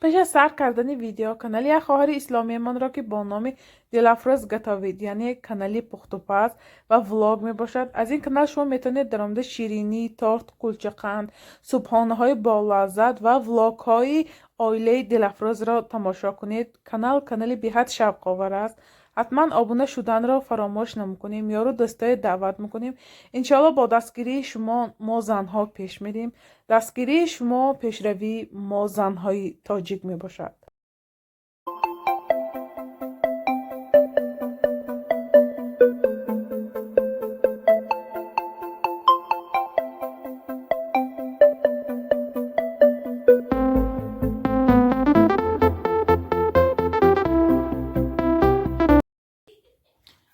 پیش از سر کردن ویدیو کانال یک خواهر اسلامی من را که با نام دلافروز گتاوید یعنی کانالی پخت و پز و ولاگ می باشد. از این کانال شما میتونید در مورد شیرینی، تارت، کلچه قند، صبحانه های با لذت و ولاگ های آیله دلافروز را تماشا کنید. کانالی بی‌حد شوق آور است. حتما آبونه شدن را فراموش نمیکنیم. یارو دوستای دعوت میکنیم. انشالله با دستگیری شما ما زنها پیش میریم. دستگیری شما پیشروی ما زنهای تاجیک می باشد.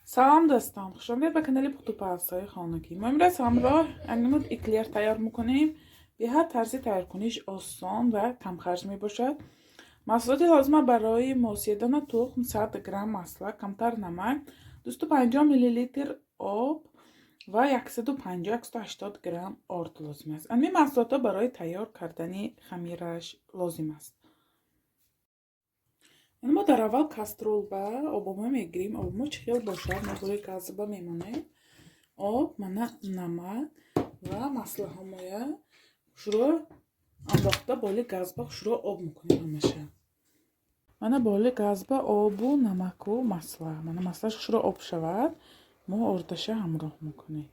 سلام دوستان، خوش آمدید به کانال پخت و پزهای خانگی. ما امروز همراه انیمود اکلیر تیار میکنیم. به هر طرز تیار کنیش آسان و کم خرج می باشد. محصولات لازمه برای ماسیدن تخم 100 گرم مسلک، کمتر نمک، 250 میلی لیتر آب و 150-180 گرم آرد لازم است. این محصولات برای تیار کردن خمیرش لازم است. ما در اول کسترول با آبما میگیریم. آبما چخیل باشد نبوری گازبا میمونه. آب، مана نمک و مسله همایه شروع انداخته بالی گازبا شروع آب میکنیم همشه. مана боли газба обу намаку масла. мана маслаш шуро об шавад, мо ордаша ҳамроҳ мекунем.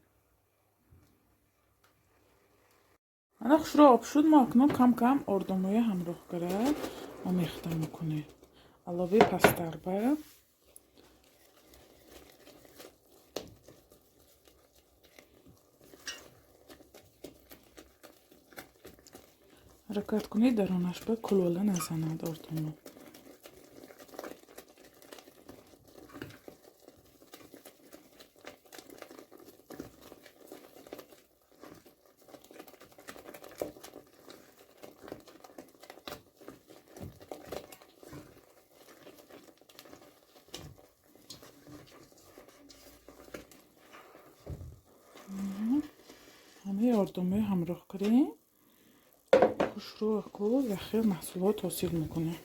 мана хушро об шуд, мо акнун кам кам ордумоя ҳамроҳ кард омехта мекунем. алови пастарба, ҳаракат кунед даронаш ба кулола назанад ордумо. ҳамаи ордумоя ҳамроҳ кардем. хушрӯ кул захир маҳсулот ҳосил мекунем.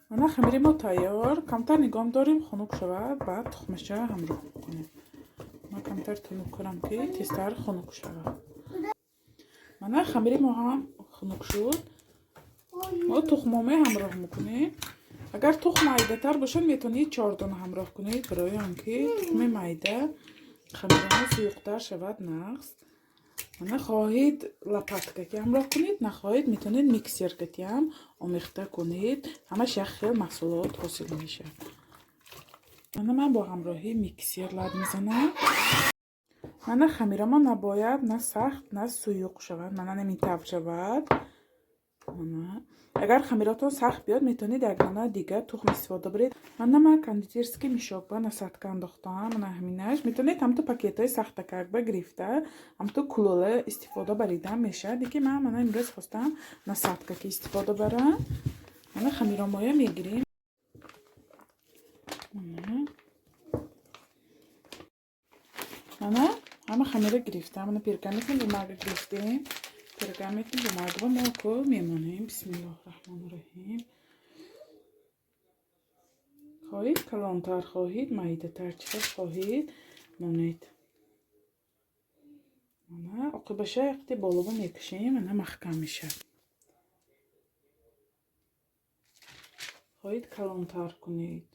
мана хамири мо тайёр. камтар нигоҳ дорем хунук шавад, баъд тухмаша ҳамроҳ мекунем. ман камтар тунук кунам ки тезтар хунук шавад. мана хамири мо ҳам хунук шуд. мо тухмоме ҳамроҳ мекунем. агар тухм майдатар бошад метавонед 4 дона ҳамроҳ кунед, барои он ки тухми майда хамирона суюқтар шавад нағз. мана хоҳед лопаткаки ҳамроҳ кунед, нахоҳед метавонед миксеркати ҳам омехта кунед. ҳамаш як хел маҳсулот ҳосил мешавад. мана ман бо ҳамроҳи миксер лад мезанам. мана хамирама набояд на сахт на суюқ шавад. мана наминтав шавад. агар хамиротон сахт биёд метавонед як дона дигар тухм истифода баред. мана ман кондитерский мешокба насадка андохтам. мана ҳаминаш метавонед ҳамту пакетҳои сахтакакба гирифта ҳамту кулола истифода баридан мешавад. деки ман мана имрӯз хостам насадкаки истифода барам. мана хамиромоя мегирем. мана ҳама хамира гирифтам. мана пергаментни бумага гирифтем. пергаментни бумагро мо кӯ мемонем. бисмиллоҳирраҳмонирраҳим. хоҳед калонтар, хоҳед майдатар, чӣ хел хоҳед монед. мана оқибаша вақти болова мекашем, мана маҳкам мешавад. хоҳед калонтар кунед,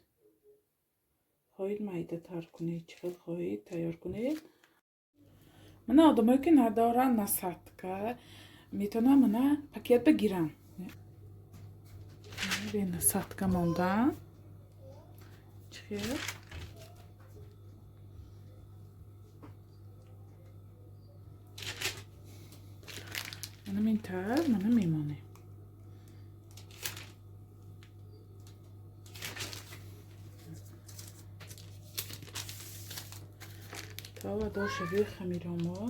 хоҳед майдатар кунед, чӣ хел хоҳед тайёр кунед. мана одамое ки надоранд насадка метавонанд мана пакет бигиранд. бе насадка мондан. чӣ хел мана минтар мана мемонем. та вадор шави хамиромо.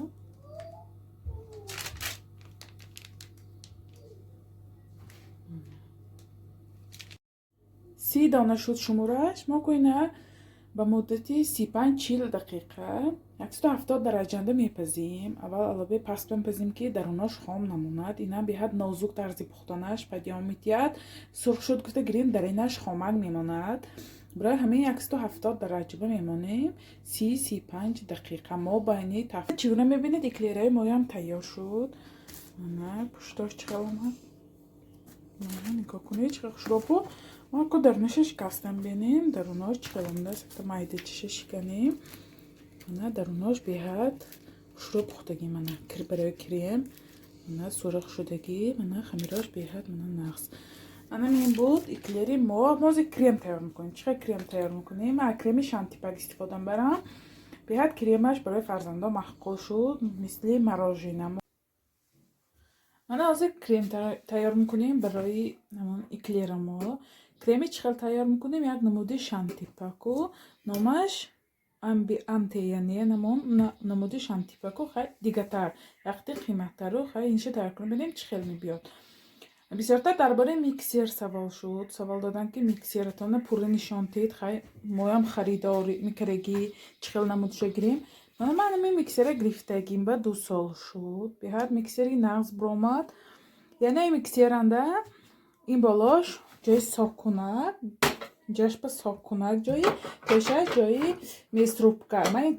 30 дона шуд шумураш. мо кӯина ба муддати 35-40 дақиқа 170 дараҷанда мепазем. аввал аллобе паст мепазем ки дарунош хом намонад. ина беҳад нозук тарзи пухтанаш пайдём метиҳад. сурх шуд гуфта гирем даринаш хомак мемонад. برای همه 170 درجه بمونیم 30-35 دقیقه ما بینی تفت چگونه میبینید اکلیره ما هم تیار شد. نه پشتاش چقدر اومد نگاه کنید چقدر شروپو ما که درونش شکستن بینیم درونش چقدر اومده است مایده چشه شکنیم نه درونش بهت شروپ پختگی منه برای کریم منه سرخ شدگی منه خمیراش بهت منه نقص. انا این بود اکلیری ما کریم تیار میکنیم. چقدر کریم تیار میکنیم؟ من کریم شانتیپاک استفاده برم. بهت کریمش برای فرزندا محقول شد مثل مراژین. من از کریم تیار میکنیم برای همون اکلیر ما. کریمی چقدر تیار میکنیم؟ یک نموده شانتیپاکو نامش انتی یعنی نموده شانتیپاکو خیلی دیگه تر وقتی قیمت‌تر رو خیلی اینش تیار کنیم ببینیم چه خیلی میبیاد. بسیارتر درباره میکسر سوال شد. سوال دادن که میکسرتان پوره نشان تید خیلی مایم خریداری میکرگی چخیل نمودش گریم. من همین میکسر گرفتگیم با 2 سال شد. به هر میکسری نغز برآمد. یعنی این میکسرنده این بالاش جای صاف کنک جاش با صاف کنک جای میستروبکا. من این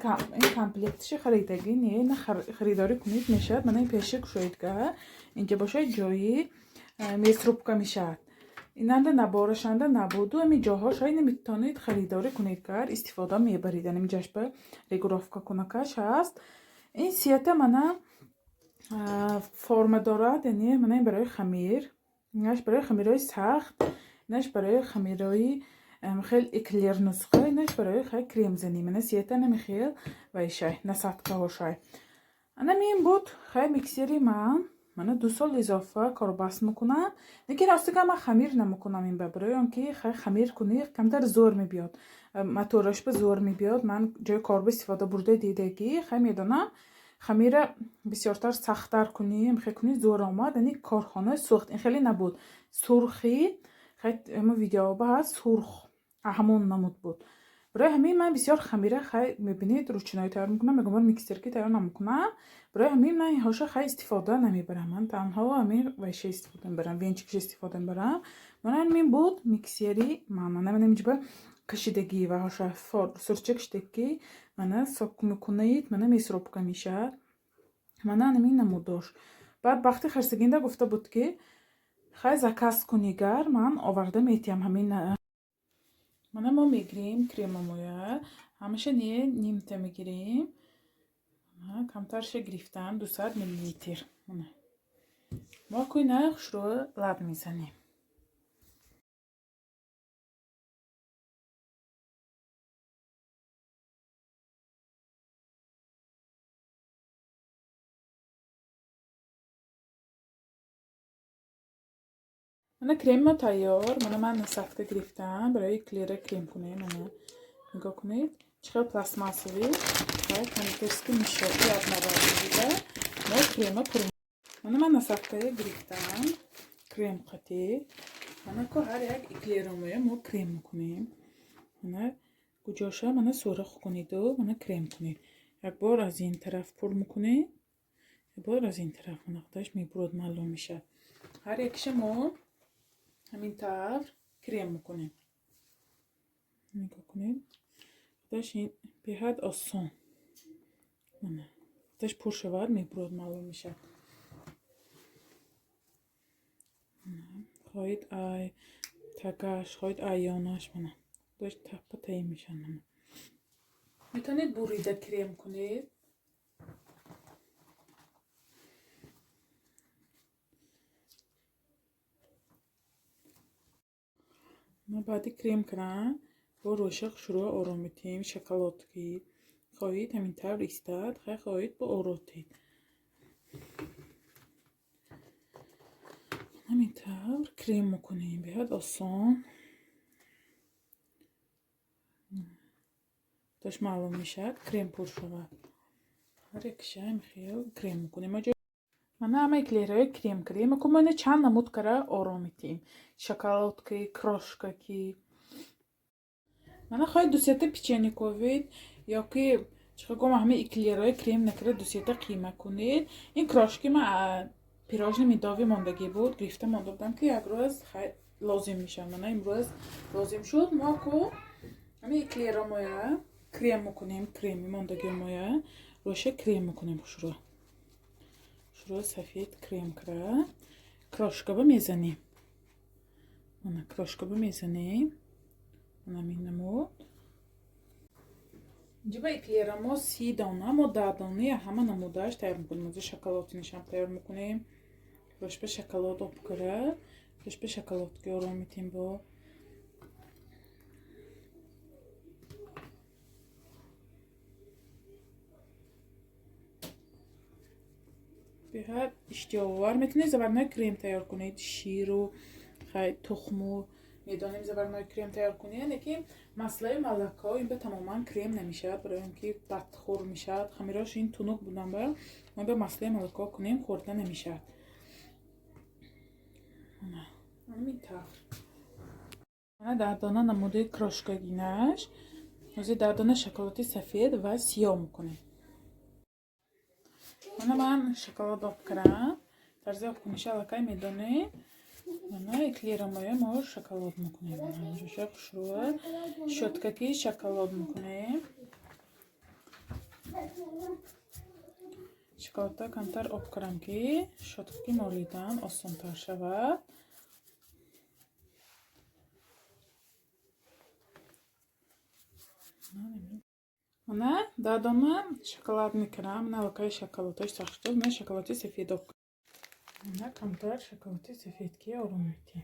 کامپلکتش خریدگی نه خریداری کنید میشد. من این پیشک شویدگاه اینجا باشه جایی میستروبکا میشد. ایننده نبارشنده نبود و امی جاهاش های نمیتونید خریداری کنید که استفاده میبرید. یعنی جاش به رگرافکا کنکش هست. این سیاته منه فرم دارد. یعنی منه برای خمیر اینش برای خمیرهای سخت اینش برای خمیرهای خیلی اکلیر نسخه اینش برای خیلی کریم زنی. منه سیاته نمیخیل و ایشه نسات که هاشه. انا این بود خیلی میکسیری من 2 سال اضافه کار بس میکنم. لیکن راستی که من خمیر نمیکنم این برای آنکه خیلی خمیر کنی کمتر زور میبیاد. موتورش به زور میبیاد. من جای کارب استفاده برده دیدگی خیلی میدونم خمیر بسیارتر سخت‌تر کنی خیلی کنی زور آمد. یعنی کارخانه سوخت این خیلی نبود. سرخی خیلی اما ویدیو با سرخ همون نمود بود. برای همین من بسیار خمیره خیلی میبینید روچنایی تیار میکنم. میگم میکسر تیار نمیکنم. برای همین من این هاشه خیلی استفاده نمیبرم. من تنها همین ویشه استفاده میبرم وینچکش استفاده میبرم. من همین بود میکسری من اینجا کشیدگی و هاشه سرچکشتگی من ساک میکنید من میسروبکا میشه. من همین نموداش. بعد وقتی خرسگینده گفته بود که خیلی زکاس کنیگر من آورده میتیم همین ما میگیریم کریم مویا همیشه نیمته میگیریم. کمترش گرفتم 200 میلی لیتر. ما کوی نخش رو لب میزنیم. من کریم تیار من نسخته گرفتم برای کلیر کریم کنیم. نگاه کنید چقدر پلاستماسوی کمیترسکی میشه یاد نباید ما کریم پریم. من نسخته گرفتم کریم قطعی. که هر یک اکلیرموی ما کریم میکنیم. کجاشه سرخ کنید و کریم کنید. یک بار از این طرف پر میکنید یک بار از این طرف نقطهش میبرد معلوم میشه. هر یکش ما همین طور کریم میکنیم. نگاه کنید داش این بهت آسان داش پر شود میبرد معلوم میشه. خواهید ای تگش خواهید ایانش داش تپه تایی میشن. میتونید بریده کریم کنید. ما بعدی کریم کنم با روشق شروع آرام میتیم. شکلاتکی خواهید همین طور ایستاد خواهید با آراتید همین طور کریم میکنیم. بهت آسان داش معلوم میشه کریم پر شود. هر یک شای خیلی کریم میکنیم. من همه اکلیرهای کریم کنم. چند نمود کره آرام میتیم. شکلاتکی کروشککی Mana xoy duseta pechenikovit yoki chiqagom hamma эклерой крем накра дусета қима кунед. Ин крошки ма пирожни медови мондагӣ буд, гирифта монда будам ки як рӯз лозим мешавад. Мана имрӯз лозим шуд. Мо ку ҳамин эклеро моя крем мекунем, креми мондаги моя роша крем мекунем. хушро сафед крем кра крошкаба мезанем. Мана крошкаба мезанем. Мана минамуд ҷиба эклерамо 30 дона, мо 10 дона ҳама намудааш тайёр мекунем. Озо шоколаднишам тайёр мекунем. Рошба шоколад обкара, рошба шоколадки ором метем бо биҳад иштиёвар метунед заварной крем тайёр кунед. Ширу хай тухму медонем заварной крем тайёр кунед, лекин маслаи молоко ин ба тамоман крем намешавад, барои он ки бадхӯр мешавад. хамирош ин тунук будан ба мо ба маслаи молоко кунем, хӯрда намешавад. ҳамин тавр мана 10 дона намуди крошкагинаш, ози 10 дона шоколади сафед ва сиёҳ мекунем. мана ман шоколад обкарам, тарзи обкуниша аллакай медонем. мана эклера моя мо шоколад мекунем. ҷоша хушрӯа щёткаки шоколад мекунем. шоколадта камтар обкарам ки щёткаки моридан осонтар шавад. мана 10 дона шоколад мекунам. мана аллакай шоколадаш сахштод. мана шоколади сафед обкарам. мана камтар шоколади сафедки ором метем.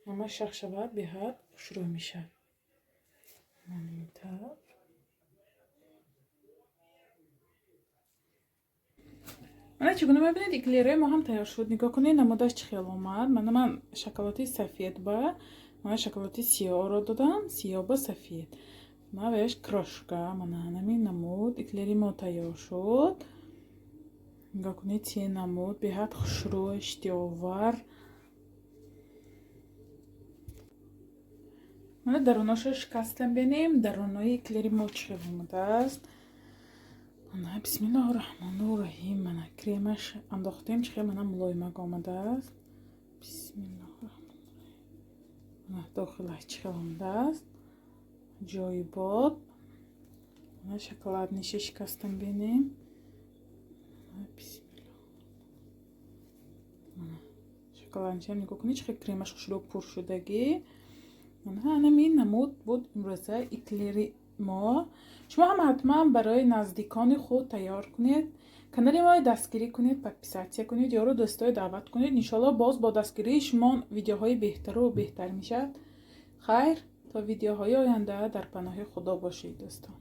мана шах шавад беҳад хушрӯ мешавад. ҳамин тавр мана чӣ гуна мебинед эклераи мо ҳам тайёр шуд. нигоҳ кунед намудаш чӣ хел омад. мана ман шоколади сафед ба мана шоколади сиёҳро додам, сиёҳ ба сафед. мана ваш крошка. мана ҳамин намуд эклери мо тайёр шуд. нигоҳ кунед чӣ намуд беҳад хушрӯ иштиёвар. мана дарунашро шикастам бинем. дарунои эклери мо чӣ хел омадааст. мана бисмиллоҳи роҳмони роҳим. мана кремаш андохтем чӣ хел мана мулоимак омадааст. бисмиллоҳи роҳмони роҳим. мана дохилаш чӣ хел омадааст. ҷои бод. мана шоколадниша шикастам бинем. шоколадниша нигоҳ кунед чӣ хел кремаш хушрӯ пур шудагӣ. ҳамин намуд буд имрӯза эклери мо. шумо ҳам ҳатман барои наздикони худ тайёр кунед. канали мо дастгирӣ кунед, подписатсия кунед, ёру дӯстои даъват кунед. иншоалло боз бо дастгирии шумо видеоҳои беҳтару беҳтар мешавад. хайр, то видеоҳои оянда дар паноҳи худо бошед дӯстон.